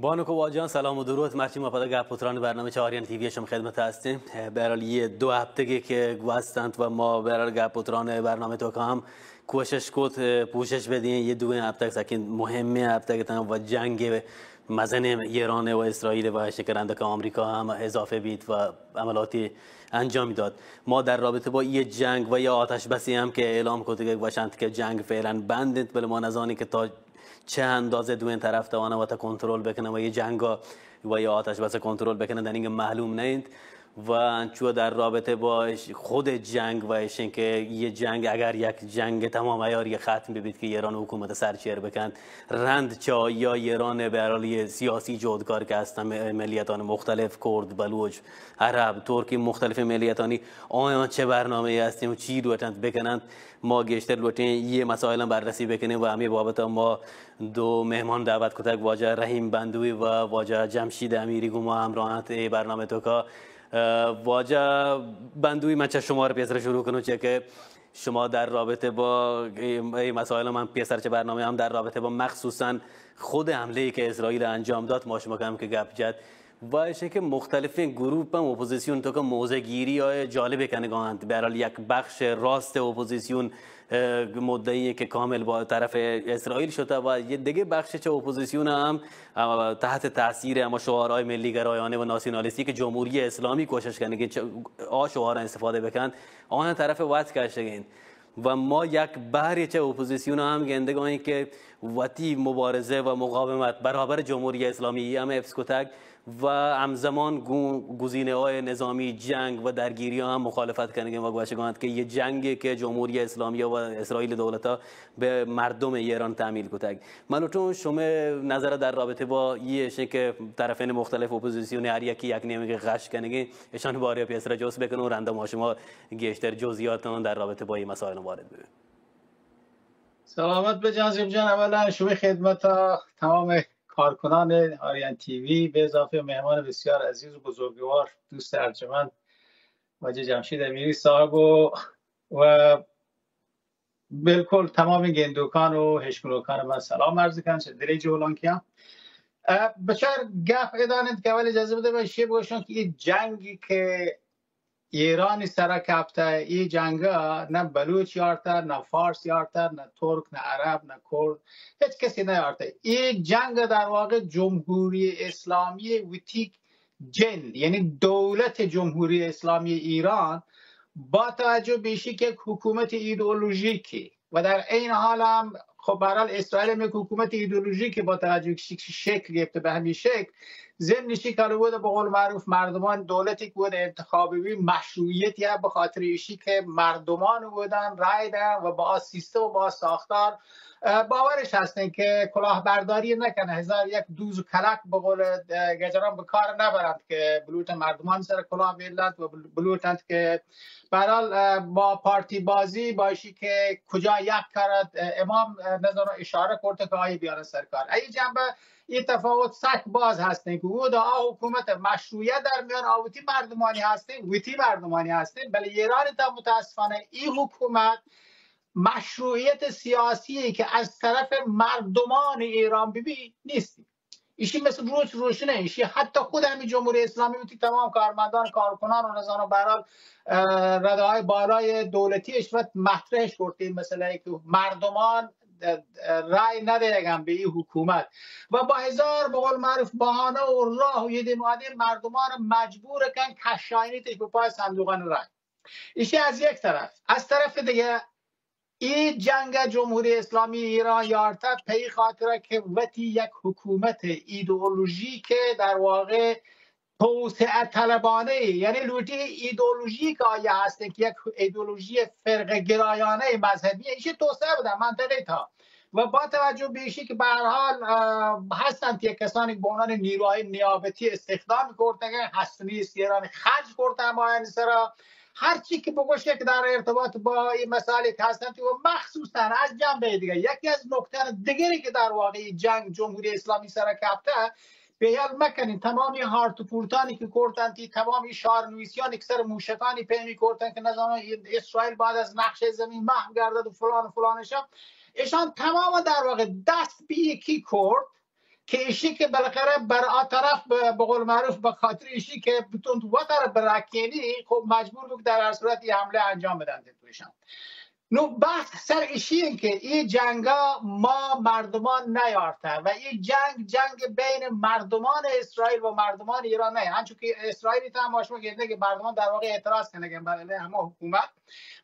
بانو واجان سلام و درود مرچی ما پدا گپوتران برنامه چهاریان تیوی شما خدمت هستیم. برای 2 هفته که گذشتند و ما برای گپوتران برنامه تو هم کوشش کد پوشش بدین یه 2 هفته سکین مهمه هفته که و جنگ مزن ایران و اسرائیل و شکرنده که آمریکا هم اضافه بید و عملاتی انجام داد. ما در رابطه با یه جنگ و یا آتش بسی هم که اعلام کرده که باشند که جنگ فعلا بندید، ولی ما نزانی که تا چه اندازه دوین طرف توانه و تا کنترل بکنه و یه جنگ و یا آتش بس کنترل بکنه در این معلوم نیست. و چون در رابطه با خود جنگ و اینکه یه جنگ اگر یک جنگ تمام عیاری ختم ببید که ایران حکومت سرچیر بکن رند چا یا ایران به حال سیاسی جودکار که هستن ملیتان مختلف کرد بلوچ عرب ترکی مختلف ملیتانی آیا چه برنامه هستیم و چی روتند بکنند ما گشتر لوتین یه مسائل بررسی بکنیم و همین بابت ما 2 مهمان دعوت کتک واجه رحیم بندوی و واجه جمشید امیری گما همراهت برنامه تو که واجه بندوی من چه شما رو پیسر شروع کنم چه که شما در رابطه با این مسائل من پیسر چه برنامه هم در رابطه با مخصوصا خود حمله که اسرائیل انجام داد ما شما که گپ جد و ایشه که مختلف گروه هم اپوزیسیون تو که موضع گیری های جالب کنگاند برحال یک بخش راست اپوزیسیون مدعی که کامل با طرف اسرائیل شده و یه دیگه بخش چه اپوزیسیون هم تحت تاثیر اما شعارهای ملی گرایانه و ناسیونالیستی که جمهوری اسلامی کوشش کنه که شعار استفاده بکن آن طرف وقت کشتگین و ما یک بحری چه اپوزیسیون هم گندگانی که وقتی مبارزه و مقاومت برابر جمهوری اسلامی هم افس کتک و همزمان گزینه های نظامی جنگ و درگیری هم مخالفت کنند و گوشگاند که یه جنگی که جمهوری اسلامی و اسرائیل دولتا به مردم ایران تعمیل کتگ منوتون شما نظر در رابطه با یه که طرفین مختلف اپوزیسیون هر یکی یک نیمه غش کنگی اشان باری پیسر جوس بکنن و رنده شما گشتر جزئیاتون در رابطه با این مسائل وارد ببین. سلامت به جان جان. اولا شما خدمت تمام کارکنان آریان تیوی به اضافه مهمان بسیار عزیز و بزرگوار دوست ارجمند واجه جمشید امیری صاحب و بالکل تمام گندوکان و هشکلوکان من سلام عرض کنم چه دلی جولان کیم بچار گپ ادانید که اول اجازه بده باشه باشن که این جنگی که ایرانی سر کپته این جنگا نه بلوچ یارتر نه فارس یارتر نه ترک نه عرب نه کرد هیچ کسی نیارته. این جنگ در واقع جمهوری اسلامی ویتیک جن یعنی دولت جمهوری اسلامی ایران با توجه بیشی که حکومت ایدئولوژیکی و در این حال هم خب برحال اسرائیل هم یک حکومت ایدئولوژیکی با توجه شکل گرفته به همین شکل ضمنشی که بود به قول معروف مردمان دولتی که بود انتخابی مشروعیتی هم به خاطر ایشی که مردمان بودن رای دادن و با سیستم و با ساختار باورش هستن که کلاهبرداری نکنه هزار یک دوز و کلک به قول گجران به کار نبرند که بلوت مردمان سر کلاه بیلند و بلوتند که برحال با پارتی بازی باشی که کجا یک کارد امام نظر اشاره کرده که آیه بیان سرکار ای جنبه این تفاوت سک باز هستن که او دا حکومت مشروعیت در میان آوتی مردمانی هستن ویتی مردمانی هستن بله ایران تا متاسفانه این حکومت مشروعیت سیاسی که از طرف مردمان ایران ببین نیستی. ایشی مثل روشنه ایشی حتی خود همین جمهوری اسلامی بودی تمام کارمندان کارکنان و نظام برال رده های بالای دولتیش و مطرحش کرده مثلا که مردمان رای ندهگن به این حکومت و با هزار به قول معروف بهانه و راه و یه ماده مردمان مجبور کن کشاینیتش به پای صندوقان رای. ایشی از یک طرف از طرف دیگه این جنگ جمهوری اسلامی ایران یارته پی خاطره که وقتی یک حکومت ایدئولوژی که در واقع توسعه طلبانه یعنی لوتی ایدئولوژی که آیا هسته که یک ایدئولوژی فرق گرایانه مذهبی ایشی توسعه بده منطقه تا و با توجه به ایشی که به هر حال هستند که کسانی به عنوان نیروهای نیابتی استخدام کرده هستنی است ایران خرج کرده ما سرا هر چی که بگوشه که در ارتباط با این مسائلی که هستند و مخصوصا از جنبه دیگه یکی از نکته دیگری که در واقع جنگ جمهوری اسلامی سر کپته به یاد مکنین تمامی هارت و پورتانی که کردند تمامی شعارنویسیان اکثر موشکانی پیمی کردند که نظام اسرائیل بعد از نقشه زمین محو گردد و فلان و فلانش ایشان تمام در واقع دست به یکی کرد که ایشی که بالاخره بر آن طرف به قول معروف به خاطر ایشی که بتون تو طرف برکنی خب مجبور بود در هر صورت یه حمله انجام بدن توشان. نو بحث سر ایشی که این جنگا ما مردمان نیارته و این جنگ بین مردمان اسرائیل و مردمان ایران نه، هنچون که اسرائیلی تا ماشما گفته که مردمان در واقع اعتراض کنگن برای همه حکومت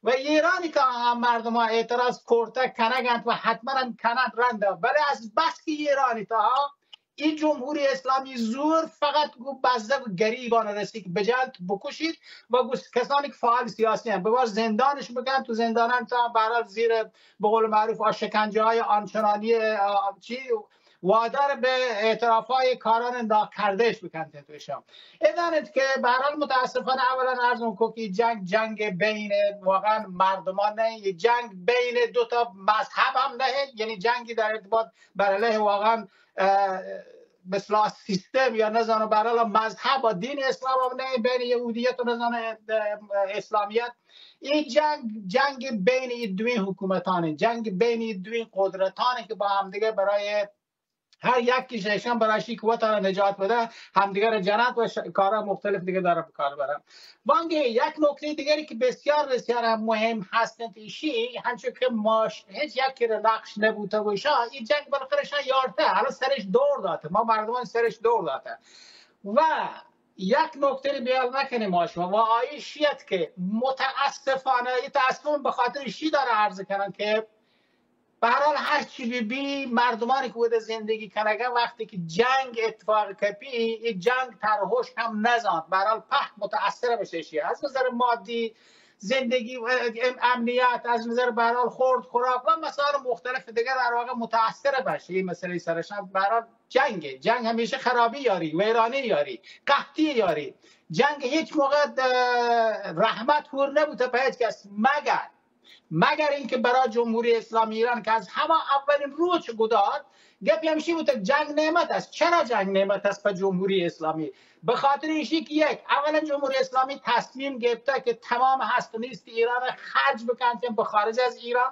و ایرانی که هم مردمان اعتراض کرده کنگند و حتما هم کند رنده، ولی از بس که ایرانی تا این جمهوری اسلامی زور فقط گو بزده و گریبان رسی که بجلد بکشید و کسانی که فعال سیاسی هم ببار زندانش بکن، تو زندان هم تا برای زیر به قول معروف شکنجه های آنچنانی وادار به اعتراف های کاران ناکردهش بکن توشم. ادانید که برحال متاسفانه اولا عرض میکنم که جنگ بین واقعا مردمان نه، یه جنگ بین دو تا مذهب هم نه، یعنی جنگی در ارتباط بر علیه واقعا مثلا سیستم یا نظام برای مذهب و دین اسلام هم نه، بین یهودیت و نظام اسلامیت. این جنگ بین این دوی حکومتانه، جنگ بین این دوی قدرتانه که با هم دیگه برای هر یک کشیشان برای شی قوت را نجات بده همدیگر جنت و کارا مختلف دیگه داره بکار برم. بانگه یک نکته دیگری که بسیار مهم هستند ایشی همچون که ما هیچ یکی را نقش نبوده بوشه این جنگ بالاخره یارته حالا سرش دور داده، ما مردمان سرش دور داده و یک نکته بیان نکنیم ما شما و آیشیت که متاسفانه به خاطر شی داره عرض کنن که به هر حال هر چی بی مردمانی که بوده زندگی کنگه وقتی که جنگ اتفاق کپی این جنگ ترهوش هم نزاند به هر حال پخت متاثر بشه از نظر مادی زندگی و امنیت، از نظر به هر حال خورد خوراک و مسائل مختلف دیگه در واقع متاثر بشه. این مسئله سرشان به هر حال جنگ همیشه خرابی یاری، ویرانی یاری، قحطی یاری. جنگ هیچ موقع رحمت هور نبوده به هیچ کس مگر اینکه برای جمهوری اسلامی ایران که از همه اولین روز گذاشت گپی همیشه بوده جنگ نعمت است. چرا جنگ نعمت است به جمهوری اسلامی؟ به خاطر اینکه یک اولا جمهوری اسلامی تصمیم گرفته که تمام هست و نیست ایران خرج بکنه به خارج از ایران،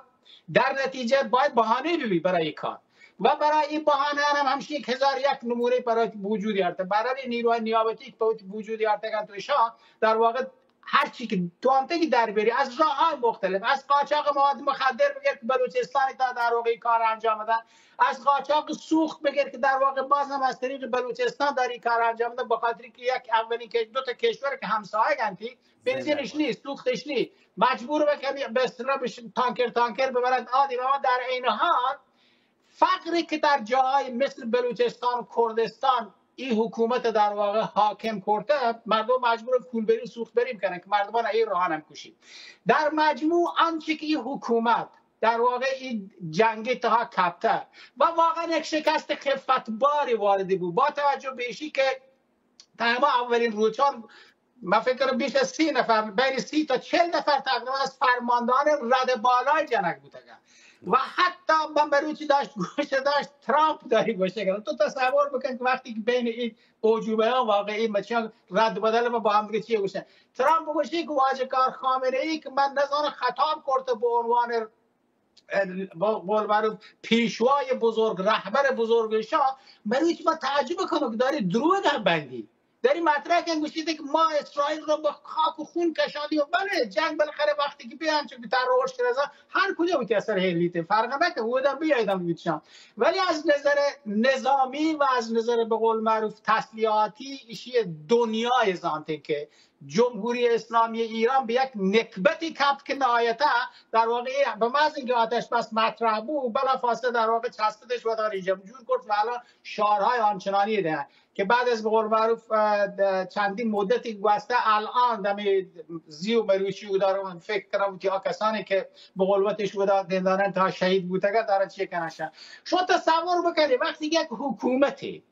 در نتیجه باید بهانه ببینی برای کار و برای این بهانه هم همیشه 1001 نمونه برای وجود یارته، برای نیروی نیابتی که وجود یارته کن توشا در واقع هر چی که توانتگی در بری از راه‌های مختلف، از قاچاق مواد مخدر بگیر که بلوچستانی تا در واقع کار انجام دادن، از قاچاق سوخت بگیر که در واقع باز هم از طریق بلوچستان در این کار انجام دادن، به خاطر که یک اولین که دو تا کشور که همسایه گنتی بنزینش نیست، سوختش نیست، مجبور بکنی به اصطلاح تانکر ببرند عادی. و ما در این حال فقری که در جاهای مثل بلوچستان و کردستان این حکومت در واقع حاکم کرده، مردم مجبور پول بری سوخت بریم کنن که مردمان این راهان هم کشید. در مجموع آنچه که این حکومت در واقع این جنگی تا کپته و واقعا یک شکست خفتباری واردی بود با توجه به ایشی که تمام اولین روزان من فکر کنم بیش از 30 نفر بین 30 تا 40 نفر تقریبا از فرماندهان رد بالای جنگ بودن و حتی من بروچی داشت ترامپ داری گوشه کنم. تو تصور بکن که وقتی که بین این اوجوبه ها واقعی مچان رد بدل با هم دیگه چیه گوشه ترامپ گوشه که واجه کار خامنه ای که من نظر خطاب کرده به عنوان پیشوای بزرگ رهبر بزرگ شاه، بروچی من تعجب کنم که داری دروغ هم بندی داری مطرح کن گوشیده که ما اسرائیل رو به خاک و خون کشاندیم و بله جنگ بالاخره وقتی که بیان چون که ترورش کرده هر کجا بود که اثر هلیته فرق نکنه بودم بیایدم بیتشم، ولی از نظر نظامی و از نظر به قول معروف تسلیحاتی ایشی دنیای زانته که جمهوری اسلامی ایران به یک نکبتی کپت که نهایتا در واقع به محض اینکه آتش بس مطرح بود بلافاصله در واقع چسبیدش و داره جور کرد و الان شعارهای آنچنانی ده که بعد از به قول معروف چندین مدتی گذشته الان دمی زیو مروشی و دارم فکر کنم که کسانی که به قولوتش بوده دندانن تا شهید بوده دارن چیه کنشن. شما تصور بکنید وقتی یک حکومتی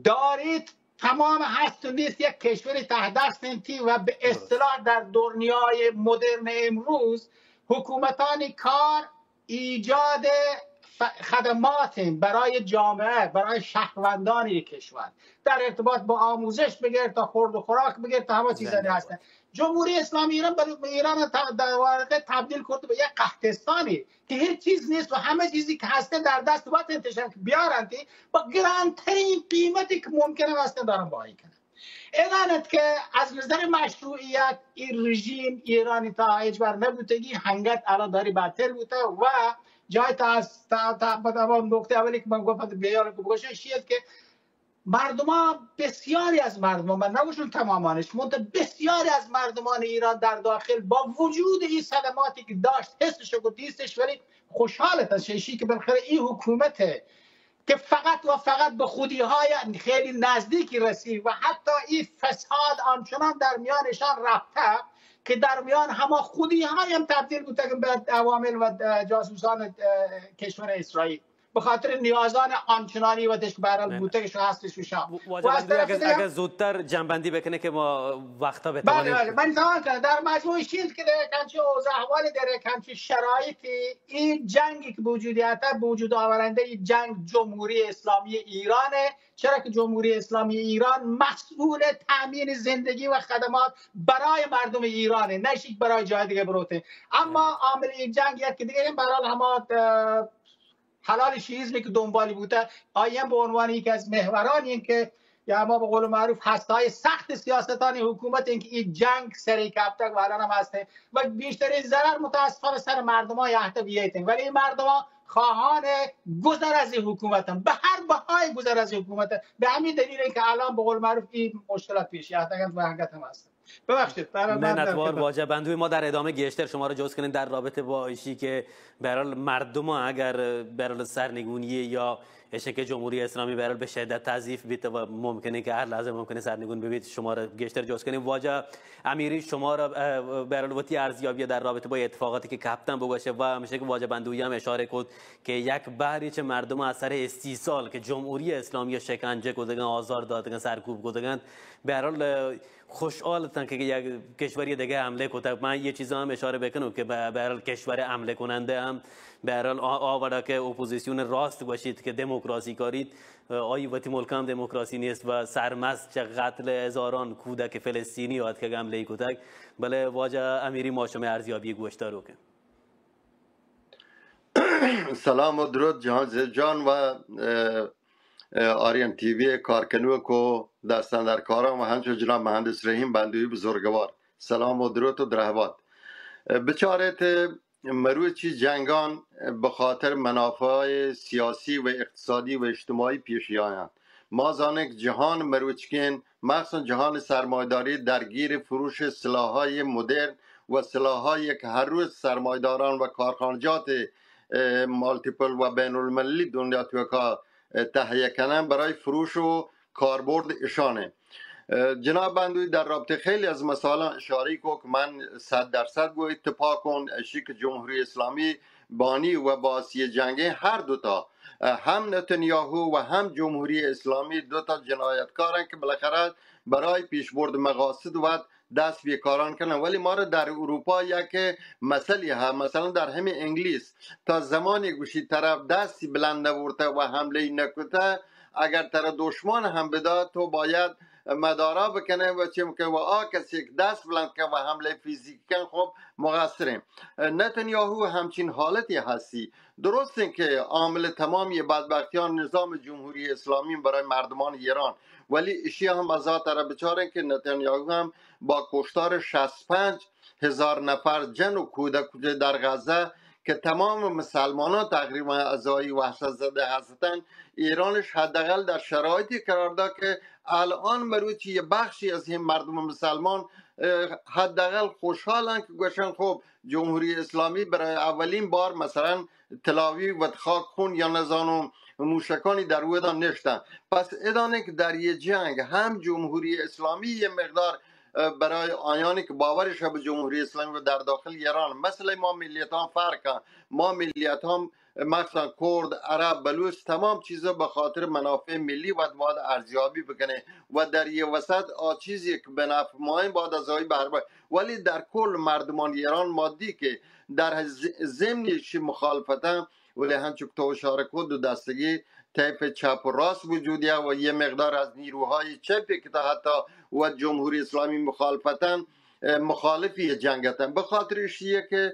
دارید تمام هست و نیست یک کشور تحت دست انتی و به اصطلاح در دنیای مدرن امروز حکومتان کار ایجاد خدمات برای جامعه، برای شهروندان یک کشور، در ارتباط با آموزش بگیر تا خورد و خوراک بگیر تا همه چیزی هستن. جمهوری اسلامی ایران در واقع تبدیل کرده به یک قحطستانی که هیچ چیز نیست و همه چیزی که هسته در دست باید انتشار بیارن با گرانترین قیمتی که ممکنه هسته دارن باقی کنن. اینانت که از نظر مشروعیت این رژیم ایرانی تا اجبر نبودگی هنگت الان داری بدتر بوده و جای تا نقطه اولی که من گفتم بیار بگوشن شید که مردمان، بسیاری از مردمان، من نگوشم تمامانش، منتها بسیاری از مردمان ایران در داخل با وجود این صدماتی که داشت حسش و دیستش ولی خوشحالت از شیشی که بالاخره این حکومته که فقط و فقط به خودی های خیلی نزدیکی رسید و حتی این فساد آنچنان در میانشان رفته که در میان همه خودی های هم تبدیل بوده به عوامل و جاسوسان کشور اسرائیل به خاطر نیازان آنچنانی و دشت برال بوده که هستش میشم. اگر زودتر جنبندی بکنه که ما وقتا بتوانیم. بله من تمام کردم. در مجموع چیز که در کنچه اوضاع احوال در کنچه شرایطی این جنگی که وجودی هست به وجود آورنده این جنگ جمهوری اسلامی ایرانه، چرا که جمهوری اسلامی ایران مسئول تامین زندگی و خدمات برای مردم ایرانه، نه شیک برای جای دیگه بروته. اما عامل این جنگ یک که دیگه برای همه حلال شیعیزمی که دنبالی بوده آیم به عنوان یکی از محوران این که یا ما به قول معروف هستهای سخت سیاستان حکومت این که این جنگ سری کپتک و الان هم هسته و بیشترین ضرر متاسفانه سر مردم های احتویتن، ولی این مردم ها خواهان گذر از این حکومت هم به هر بهای گذر از این حکومت هم. به همین دلیل این که الان به قول معروف این مشکلات پیشی احتگان و هنگت هم هستن. ببخشید منتوار واجه بندوی ما در ادامه گشتر شما رو جز کنیم در رابطه با ایشی که برال مردم اگر برال سرنگونی یا اشک جمهوری اسلامی برال به شدت تضعیف بیت و ممکنه که هر لحظه ممکنه سرنگون ببید شما رو گشتر جز کنیم. واجه امیری شما رو برال وقتی ارزیابی در رابطه با اتفاقاتی که کپتن بگوشه و میشه که واجه بندوی هم اشاره کرد که یک بحری چه مردم اثر استیصال که جمهوری اسلامی شکنجه کردن، آزار دادن، سرکوب کردن برال خوشحالتن که یک کشوری دیگه حمله کنه. من یه چیزا هم اشاره بکنم که به هر کشور حمله کننده هم به هر حال آورده که اپوزیسیون راست باشید که دموکراسی کارید، آیی وقتی ملک هم دموکراسی نیست و سرمست چه قتل هزاران کودک فلسطینی هات که حمله کودک. بله واجه امیری ما شما ارزیابی گوشتا رو که سلام و درود جان و آریان تیوی کارکنو کو دستان در کارم و همچنین جناب مهندس رحیم بندوی بزرگوار. سلام و درود و درهبات. بچارت مروچی جنگان به خاطر منافع سیاسی و اقتصادی و اجتماعی پیش آیند. ما زانک جهان مروچکین مخصوصا جهان سرمایداری درگیر فروش سلاح‌های مدرن و سلاح‌هایی که هر روز سرمایداران و کارخانجات مالتیپل و بین المللی دنیا توکا تهیه کنن برای فروش و کاربرد اشانه. جناب بندوی در رابطه خیلی از مسائل اشاره کو که من 100% گو اتفاق کن اشی که جمهوری اسلامی بانی و باعثی جنگ هر دوتا هم نتانیاهو و هم جمهوری اسلامی دوتا جنایتکارن که بالاخره برای پیشبرد مقاصد و دست بیکاران کنن. ولی ما را در اروپا یک مسئله هم مثلا در همین انگلیس تا زمانی گوشی طرف دستی بلند نورته و حمله نکته اگر طرف دشمن هم بده تو باید مدارا بکنه و چیم که و کسی دست بلند کنه و حمله فیزیکی کن خب مقصریم. نتانیاهو همچین حالتی هستی. درسته که عامل تمامی بدبختیان نظام جمهوری اسلامی برای مردمان ایران، ولی اشی هم از طرف بچارن که نتانیاهو هم با کشتار 65,000 نفر جن و کودک در غزه که تمام مسلمانان تقریبا اعضای وحشت زده هستند، ایرانش حداقل در شرایطی قرار داد که الان مروچی یه بخشی از این مردم مسلمان حداقل خوشحالن که گوشن خب جمهوری اسلامی برای اولین بار مثلا تلاوی و خاک خون یا نزانم موشکانی در ویدان نشتن. پس ادانه که در یه جنگ هم جمهوری اسلامی یه مقدار برای آیانی که باورش به جمهوری اسلامی و در داخل ایران مثل ما ملیت هم فرق، ما ملیت هم مثلا کرد، عرب، بلوچ تمام چیزا به خاطر منافع ملی و باید ارزیابی بکنه و در یه وسط چیزی که به نفع ما باید از آی بهره. ولی در کل مردمان ایران مادی که در ضمنش مخالفتن ولی همچون که تو اشاره کن دو دستگی طیف چپ و راست وجودیه و یه مقدار از نیروهای چپی که تا حتی و جمهوری اسلامی مخالفتن مخالفی جنگ هستن. به خاطر ایشیه که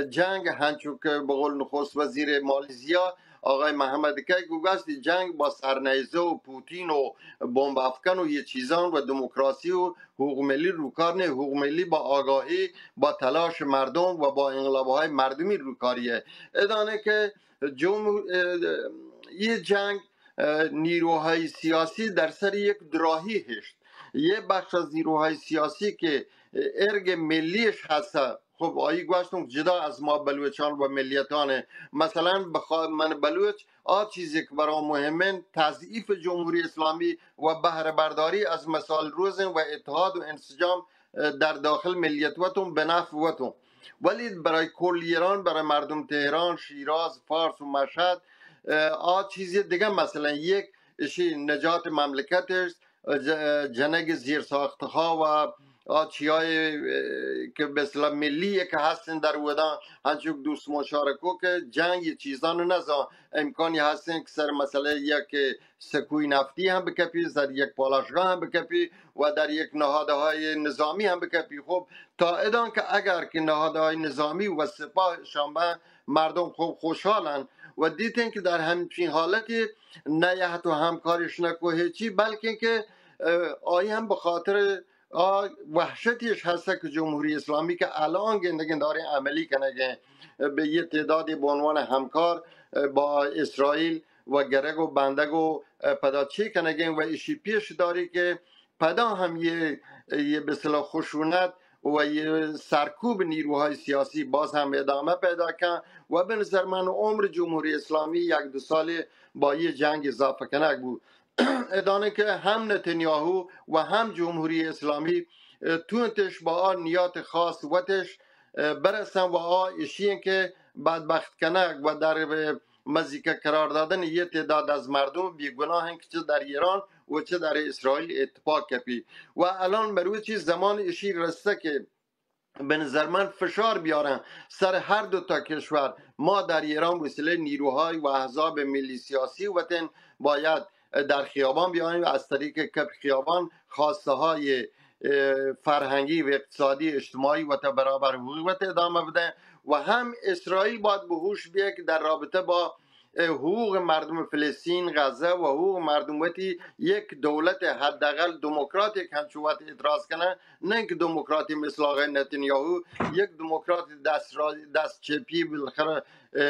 جنگ همچون که به قول نخست وزیر مالزیا آقای محمد کی گوگست جنگ با سرنیزه و پوتین و بمب افکن و یه چیزان و دموکراسی و حقوق ملی روکار نه. حقوق ملی با آگاهی، با تلاش مردم و با انقلابهای مردمی روکاریه. ادانه که یه جنگ نیروهای سیاسی در سر یک دراهی هست. یه بخش از نیروهای سیاسی که ارگ ملیش هست، خب آیی گوشتم جدا از ما بلوچان و ملیتانه. مثلا من بلوچ چیزی که برای مهمه تضعیف جمهوری اسلامی و بهره برداری از مسائل روزن و اتحاد و انسجام در داخل ملیت وطن به نفع وطن. ولی برای کل ایران، برای مردم تهران، شیراز، فارس و مشهد چیزی دیگه، مثلا یک نجات مملکت است، جنگ زیر ساخته ها و چیای که به اصطلاح ملیه که هستن در ودان هنچون دوست مشارکو که جنگ چیزانو نزان امکانی هستن که سر مسئله یک سکوی نفتی هم بکپی، در یک پالاشگاه هم بکپی و در یک نهاده های نظامی هم بکپی. خب تا ادان که اگر که نهاده های نظامی و سپاه شنبه مردم خوب خوشحالن و دیدن که در همچین حالتی نه یه حتی همکاریش نکوه چی، بلکه که آیی هم به خاطر وحشتیش هست که جمهوری اسلامی که الان گندگین داره عملی کنه به یه تعدادی به عنوان همکار با اسرائیل و گرگ و بندگ و پدا چی کنه و ایشی پیش داری که پدا هم یه به اصطلاح خشونت و یه سرکوب نیروهای سیاسی باز هم ادامه پیدا کن و به نظر من عمر جمهوری اسلامی یک دو سال با یه جنگ اضافه کنک بود. ادانه که هم نتانیاهو و هم جمهوری اسلامی تونتش با نیات خاص وتش برسن و ایشین که بدبخت کنک و در مزیکه قرار دادن یه تعداد از مردم بیگناه که چه در ایران و چه در اسرائیل اتفاق کپی. و الان بروی چیز زمان ایشی رسته که به نظر من فشار بیارن سر هر دو تا کشور. ما در ایران وسیله نیروهای و احزاب ملی سیاسی وطن باید در خیابان بیایم و از طریق کف خیابان خواسته های فرهنگی و اقتصادی اجتماعی و برابر حقوق ادامه بده. و هم اسرائیل باید به هوش بیاد که در رابطه با حقوق مردم فلسطین، غزه و حقوق مردم وقتی یک دولت حداقل دموکراتیک همچون وقت اعتراض کنه، نه اینکه دموکراتی مثل آقای نتانیاهو یک دموکرات دست چپی بالاخره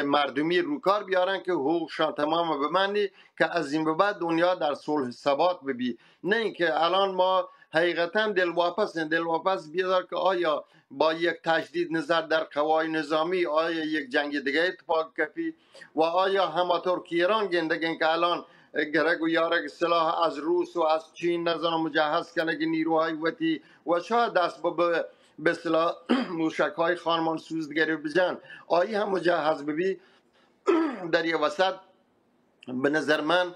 مردمی روکار بیارن که حقوقشان تمام بمانی که از این به بعد دنیا در صلح ثبات ببی. نه اینکه الان ما حقیقتا دلواپس بیادار که آیا با یک تجدید نظر در قوای نظامی آیا یک جنگ دیگه اتفاق کپی و آیا همانطور که ایران گندگین که الان گرگ و یارگ سلاح از روس و از چین نظر مجهز کنه که نیروهای وطی و شاید دست به اصطلاح موشک های خانمان سوزدگری بجن آیا هم مجهز ببی در یه وسط به نظر من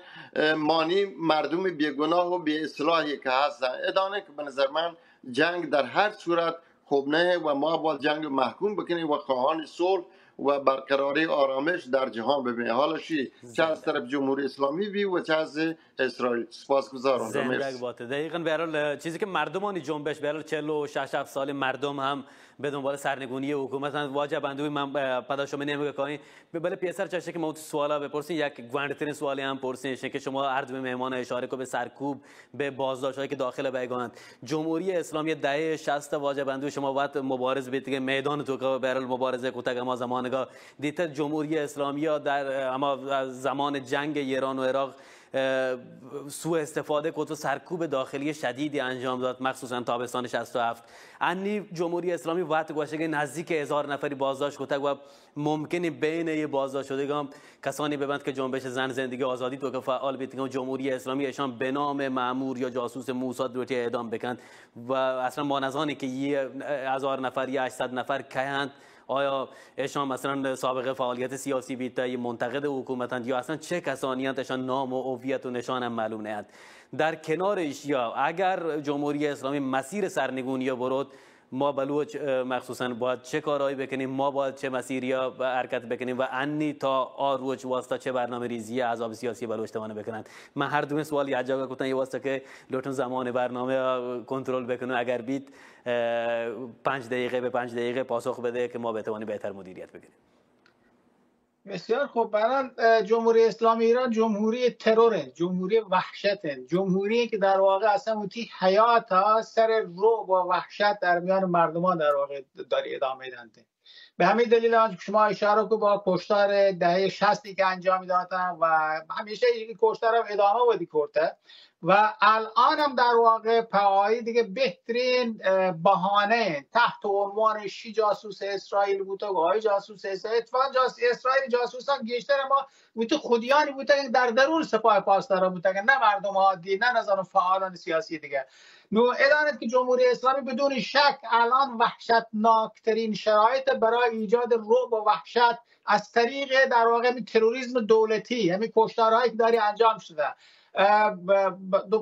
مانی مردم بیگناه و بی اصلاحی که هستن. ادانه که به نظر من جنگ در هر صورت خوب نه و ما باید جنگ محکوم بکنیم و خواهان صلح و برقراری آرامش در جهان ببینیم. حالا چه از طرف جمهوری اسلامی بی و چه از اسرائیل. سپاسگزارم. زندگ باته. دقیقاً به هر حال چیزی که مردمانی جنبش به هر حال 46 سال مردم هم به دنبال سرنگونی حکومت واجب اندوی من پدا شما نمیگه کاری بله پیسر چشه که موت سوالا بپرسین. یک گوندترین سوالی هم پرسین که شما عرض به مهمان اشاره کو به سرکوب به بازداشت‌هایی که داخل بیگانند. جمهوری اسلامی دهه 60 واجب اندوی شما وقت مبارز بیت که میدان تو که به هر حال مبارزه کوتاه ما زمانگاه دیت جمهوری اسلامی در اما زمان جنگ ایران و عراق سوء استفاده کرد و سرکوب داخلی شدیدی انجام داد مخصوصا تابستان 67. انی جمهوری اسلامی وقت گوشه که نزدیک 1000 نفری بازداشت کرد و ممکنه بین یه بازداشت شدگان کسانی ببند که جنبش زن زندگی آزادی تو که فعال بیت جمهوری اسلامی ایشان به نام مأمور یا جاسوس موساد رو اعدام بکند و اصلا ما نزانی که 1000 نفر یا 800 نفر کیند آیا ایشان مثلا سابقه فعالیت سیاسی بیت منتقد حکومتند یا اصلا چه کسانی هستند نام و هویت و نشان هم معلوم نیست. در کنار ایشیا اگر جمهوری اسلامی مسیر سرنگونی برود ما بلوچ مخصوصا باید چه کارهایی بکنیم، ما باید چه مسیریا حرکت بکنیم و انی تا آروچ واسطه چه برنامه ریزی احزاب سیاسی بلوچ توانه بکنند. من هر دوم سوال یه جا گفتن یه واسطه که لطفاً زمان برنامه کنترل بکنه، اگر بیت 5 دقیقه به 5 دقیقه پاسخ بده که ما بتوانیم بهتر مدیریت بکنیم. بسیار خوب. برای جمهوری اسلامی ایران جمهوری تروره، جمهوری وحشته، جمهوری که در واقع اصلا اوتی حیات ها سر رعب و وحشت در میان مردمان در واقع داری ادامه داده. به همین دلیل که شما اشاره که با کشتار دهه 60 که انجام دادن و همیشه این کشتار هم ادامه ودی کرده و الان هم در واقع پاهایی دیگه بهترین بهانه تحت عنوان شی جاسوس اسرائیل بوده و های جاسوس اسرائیل اسرائیل جاسوس ها گیشتر ما بوده خودیانی بوده که در درون سپاه پاسداران بوده نه مردم عادی، نه نظام فعالان سیاسی دیگه. نو ادانت که جمهوری اسلامی بدون شک الان وحشتناکترین شرایط برای ایجاد رعب و وحشت از طریق در واقع تروریسم دولتی، همین کشتارهایی که داری انجام شده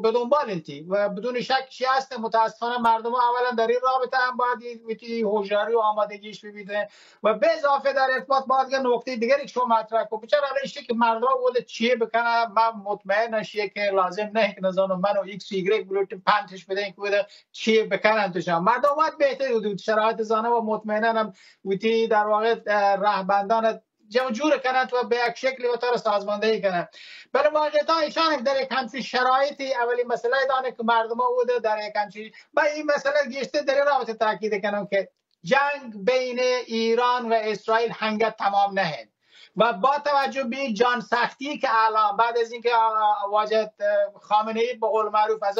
به دنبال انتی و بدون شک چی هست. متاسفانه مردم اولا در این رابطه هم باید هوشیاری و آمادگیش ببینه و به اضافه در ارتباط با نکته دیگری که شما مطرح کنید چرا الان که مردم بود چیه بکنه من مطمئن نشیه که لازم نه که نظام من و ایکس و ایگرگ بلوت پنتش بدن که بوده چیه بکنن توش مردم باید بهتری بود شرایط زانه و مطمئنا هم ویتی در واقع رهبندان جور کنند و به یک شکلی و طور سازماندهی کنند. برای واقعیتا ایشان در یک همچین شرایطی اولی مسئله دانه که مردم بوده در یک همچین با این مسئله گشته در رابطه تاکید کنم که جنگ بین ایران و اسرائیل هنگت تمام نهید و با توجه به جان سختی که الان بعد از اینکه واجد خامنه ای به قول معروف از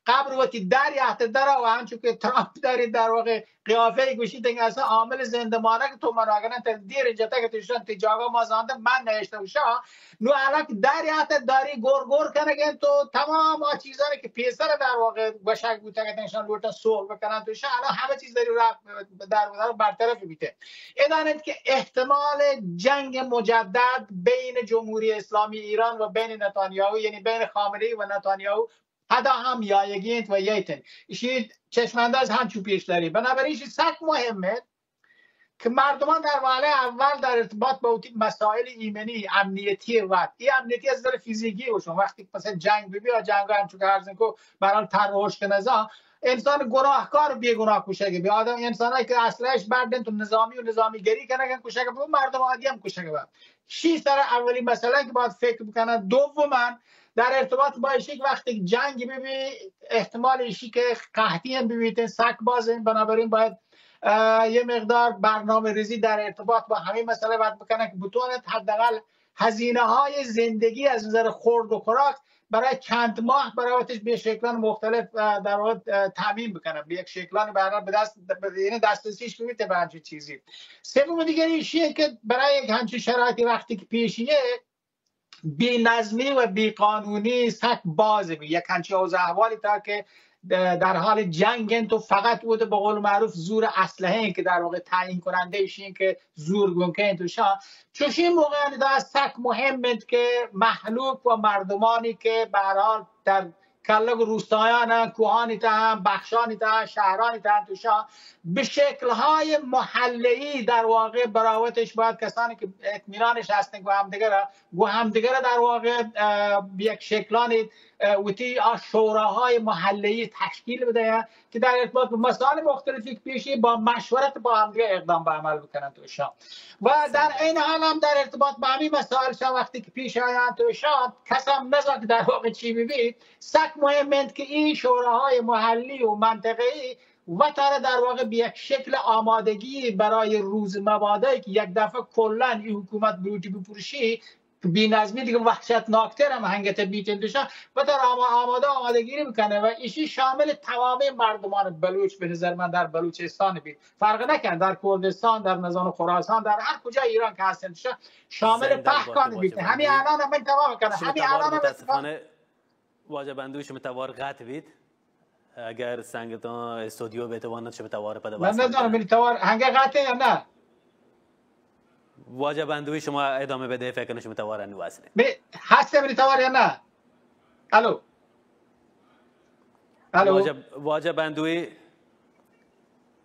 قبر وقتی در یحت در و همچون که ترامپ داری در واقع قیافه گوشی تنگ اصلا عامل زندمانه که تو مناگنه تا دیر اینجا تا که تشتن تی جاگا ما زانده من نهشته بوشا نو الان که در یحت داری گور کنگن تو تمام چیزانی که پیسر در واقع بشک بوده که تنشان لورتا سول بکنن توشا الان همه چیز داری در برطرف بیته. ادانت که احتمال جنگ مجدد بین جمهوری اسلامی ایران و بین نتانیاهو یعنی بین خامنه ای و نتانیاهو حدا هم یایگیت و یایتن ایشی چشمانداز هم چو پیش داری. بنابراین ایشی سخت مهمه که مردمان در واقع اول در ارتباط با مسائل ایمنی امنیتی و این امنیتی از نظر فیزیکی وشون وقتی مثلا جنگ ببی یا جنگ هم چون که هر زنکو برای تروش که نزا انسان گناهکار بیگناه کشه که آدم انسانایی که اصلش بردن تو نظامی و نظامیگری کنن کشه که مردم عادی هم کشه که شی سر اولی مسئله که باید فکر بکنن. دوما در ارتباط با ایشی وقتی جنگ ببی احتمال ایشی که قحطی هم ببینید سک بازه بنابراین باید یه مقدار برنامه ریزی در ارتباط با همین مسئله باید بکنن که بتواند حداقل هزینه های زندگی از نظر خورد و خوراک برای چند ماه برایش به شکلان مختلف در واقع تامین بکنن به یک شکلان برای به دست یعنی دسترسیش ببینید به همچین چیزی. سوم دیگه ایشیه که برای یک همچین شرایطی وقتی که پیشیه بی نظمی و بی قانونی سک بازه یک همچین اوضاع احوالی تا که در حال جنگن تو فقط بوده به قول معروف زور اسلحه که در واقع تعیین کننده ایشین که زور گونکن تو شاه چوش این موقع از سک مهمه که محلوک و مردمانی که به هر حال در کلگ روستایان کوهانی تا بخشانی تا شهرانی تا توشا به شکل‌های محله‌ای در واقع براوتش باید کسانی که اطمینانش هستن گو همدیگر در واقع یک شکلانی وتی شوراهای محله‌ای تشکیل بده که در ارتباط با مسائل مختلفی که پیشی با مشورت با همدیگر اقدام به عمل بکنن توشا و در این حال هم در ارتباط با همین مسائل شا وقتی که پیش آیند توشا کسام نزد در واقع چی ببین سک مهمند که این شوراهای محلی و منطقه‌ای و تاره در واقع به یک شکل آمادگی برای روز مبادا که یک دفعه کلن این حکومت بروتی بپرشی بی نظمی دیگه وحشتناکتر هم هنگت بیتندشان و در آمادگی میکنه و ایشی شامل تمام مردمان بلوچ به نظر من در بلوچستان بید فرق نکن در کردستان در نظام خراسان در هر کجا ایران که هستن شامل پهکان بید همین الان هم انتباه کنه همین الان هم متاسفانه واجب اندوش متوار قطع بید اگر سنگتان استودیو بتواند شما توار پدا من ندارم بلی توار هنگه قطعه یا نه واجب اندوی شما ادامه بده فکر کنم شما توار انو اصله هسته بلی توار یا نه الو واجب اندوی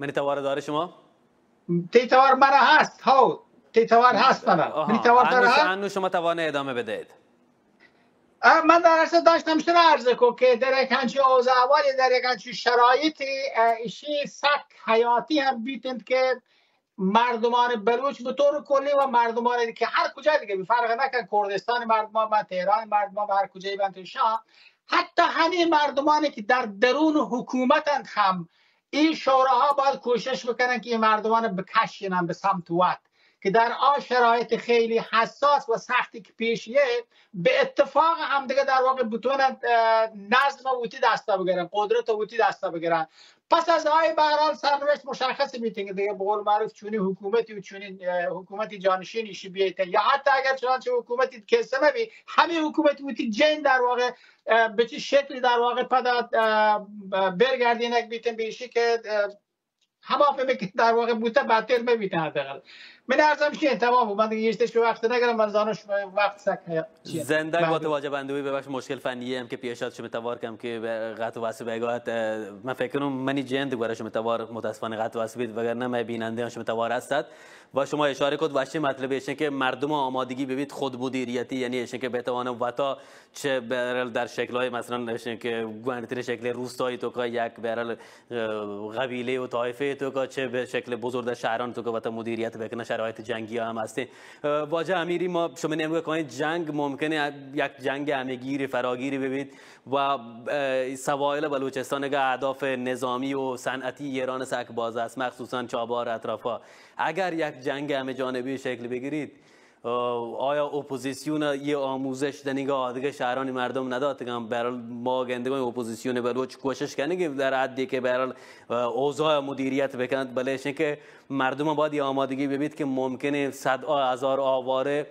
منی توار داره شما؟ تیتوار من هست ها، تیتوار هست من تیتوار داره هست. انو شما توانه ادامه بدهید. من در اصل داشتم شنو عرض کو که در یک همچین اوضاعی در یک همچین شرایطی ایشی سک حیاتی هم بیتند که مردمان بلوچ به طور کلی و مردمان که هر کجا دیگه فرق نکن، کردستان مردمان و تهران مردمان و هر کجایی بند شاه، حتی همین مردمانی که در درون حکومتند هم این شوراها باید کوشش بکنن که این مردمان بکشینن به سمت وقت که در آن شرایط خیلی حساس و سختی که پیشیه به اتفاق هم دیگه در واقع بتونن نظم ووتی دستا بگیرن، قدرت ووتی دستا بگیرن. پس از های به هر حال سرنوشت مشخص میتونه دیگه، به قول معروف چونی حکومتی و چونی حکومتی جانشینیشی بیایید، یا حتی اگر چنانچه حکومتی کسمه بی همین حکومتی ووتی جن در واقع به چه شکلی در واقع پدا برگردینک بیتن بیشی که همه که در واقع بوده باطل میبینه. حداقل من ارزم چیه تمام من دیگه یشتش وقت نگرم، من زانش وقت سک زنده با توجه بندوی ببخش مشکل فنی هم که پیشات شما توار کم که قطع واسه بگات من فکر کنم منی جند برای شما توار متاسفانه قطع واسه بید وگرنه من بیننده شما توار هستید و شما اشاره کد واشه مطلب ایشه که مردم آمادگی ببید خود مدیریتی، یعنی ایشه که بتوانه وتا چه برل در شکل‌های مثلا ایشه که گوانتر شکل روستایی تو که یک برل قبیله و طایفه تو که چه به شکل بزرگ در شهران تو که وتا مدیریت بکنه شرایط جنگی هم هستی. واجه امیری ما شما نمیگه که جنگ ممکنه یک جنگ همگیری فراگیری ببید و سواحل بلوچستان که اهداف نظامی و صنعتی ایران سک باز است، مخصوصا چابهار اطرافا. اگر یک جنگ همه جانبی شکل بگیرید آیا اپوزیسیون یه آموزش دنیگاه دیگه شهرانی مردم ندادگم برای ما گندگان اپوزیسیون بلوچ کوشش کنه که در حدی که برای اوضاع مدیریت بکنند بلش که مردم باید آمادگی ببید که ممکنه صدها هزار آواره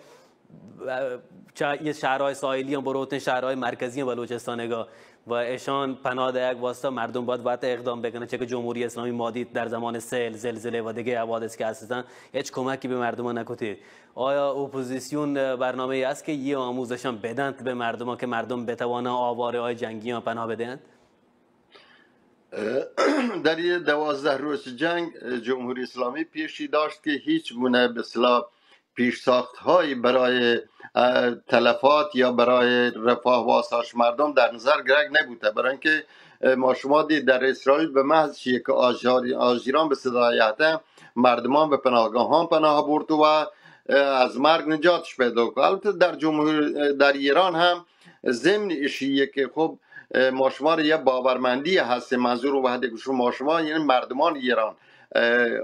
یه شهرهای ساحلی هم بروتن شهرهای مرکزی بلوچستانگاه و ایشان پناه ده یک واسطه مردم باید اقدام بکنه، چه که جمهوری اسلامی مادی در زمان سیل زلزله و دیگه حوادث که هستن هیچ کمکی به مردم نکرده. آیا اپوزیسیون برنامه است که یه آموزش هم بدند به مردم که مردم بتوانند آواره های جنگی هم پناه بدهند؟ در یه 12 روز جنگ جمهوری اسلامی پیشی داشت که هیچ گونه به اصطلاح پیشساخت هایی برای تلفات یا برای رفاه و آسایش مردم در نظر گرفته نبوده، برای اینکه ما شما دید در اسرائیل به محض که آژیران به صدایت مردمان به پناهگاهان پناه برد و از مرگ نجاتش پیدا کرد. البته در ایران هم ضمن اشیه که خب ما شما یه باورمندی هست، منظور وحده که شما یعنی مردمان ایران